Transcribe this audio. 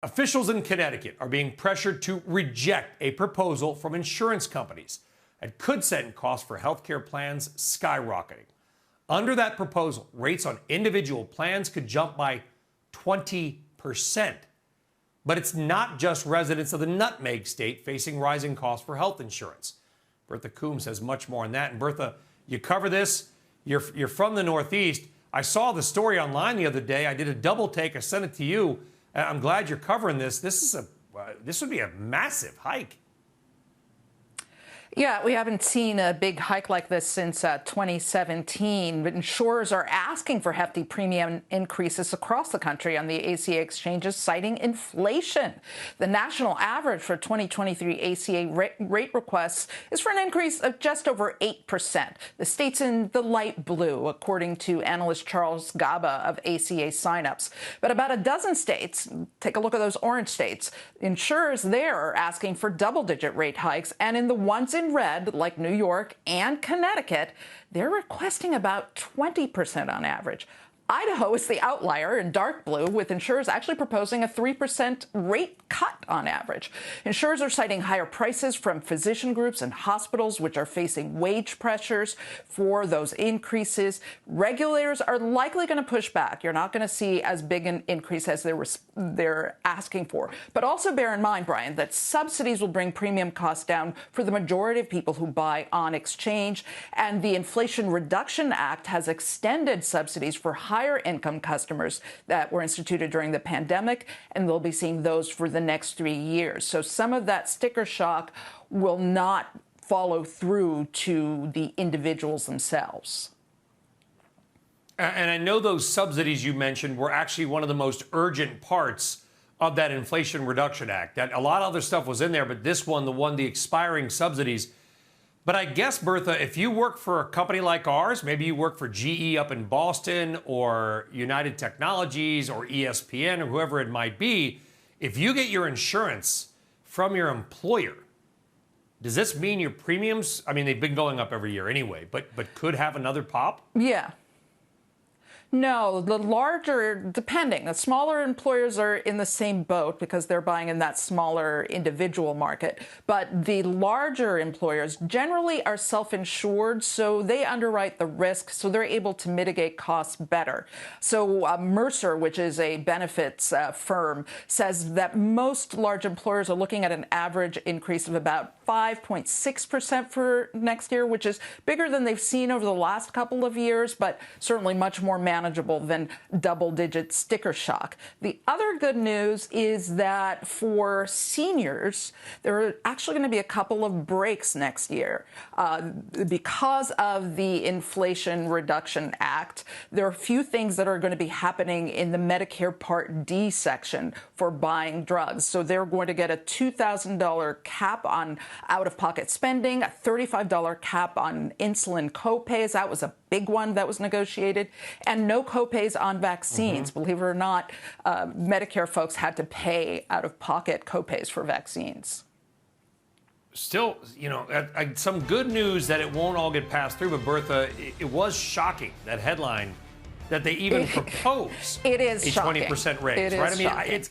Officials in Connecticut are being pressured to reject a proposal from insurance companies that could send costs for healthcare plans skyrocketing. Under that proposal, rates on individual plans could jump by 20%. But it's not just residents of the Nutmeg State facing rising costs for health insurance. Bertha Coombs has much more on that. And Bertha, you cover this. You're from the Northeast. I saw the story online the other day. I did a double take. I sent it to you. I'm glad you're covering this. This would be a massive hike. Yeah, we haven't seen a big hike like this since 2017. But insurers are asking for hefty premium increases across the country on the ACA exchanges, citing inflation. The national average for 2023 ACA rate requests is for an increase of just over 8%. The state's in the light blue, according to analyst Charles Gaba of ACA signups. But about a dozen states, take a look at those orange states, insurers there are asking for double-digit rate hikes, and in the ones in red, like New York and Connecticut, they're requesting about 20% on average. Idaho is the outlier in dark blue, with insurers actually proposing a 3% rate cut on average. Insurers are citing higher prices from physician groups and hospitals, which are facing wage pressures for those increases. Regulators are likely going to push back. You're not going to see as big an increase as they're asking for. But also bear in mind, Brian, that subsidies will bring premium costs down for the majority of people who buy on exchange. And the Inflation Reduction Act has extended subsidies for higher income customers that were instituted during the pandemic, and they'll be seeing those for the next 3 years. So some of that sticker shock will not follow through to the individuals themselves. And I know those subsidies you mentioned were actually one of the most urgent parts of that Inflation Reduction Act. That a lot of other stuff was in there, but this one, the expiring subsidies. But I guess, Bertha, if you work for a company like ours, maybe you work for GE up in Boston or United Technologies or ESPN or whoever it might be, if you get your insurance from your employer, does this mean your premiums, I mean, they've been going up every year anyway, but could have another pop? Yeah. No, the larger, depending, the smaller employers are in the same boat because they're buying in that smaller individual market. But the larger employers generally are self-insured, so they underwrite the risk, so they're able to mitigate costs better. So Mercer, which is a benefits firm, says that most large employers are looking at an average increase of about 5.6% for next year, which is bigger than they've seen over the last couple of years, but certainly much more manageable than double-digit sticker shock. The other good news is that for seniors, there are actually going to be a couple of breaks next year. Because of the Inflation Reduction Act, there are a few things that are going to be happening in the Medicare Part D section for buying drugs. So they're going to get a $2,000 cap on out-of-pocket spending, a $35 cap on insulin copays. That was a big one that was negotiated, and no copays on vaccines. Believe it or not, Medicare folks had to pay out-of-pocket copays for vaccines. Still, you know, some good news that it won't all get passed through, but Bertha, it was shocking, that headline, that they even propose it is a 20% raise, right? I mean, it's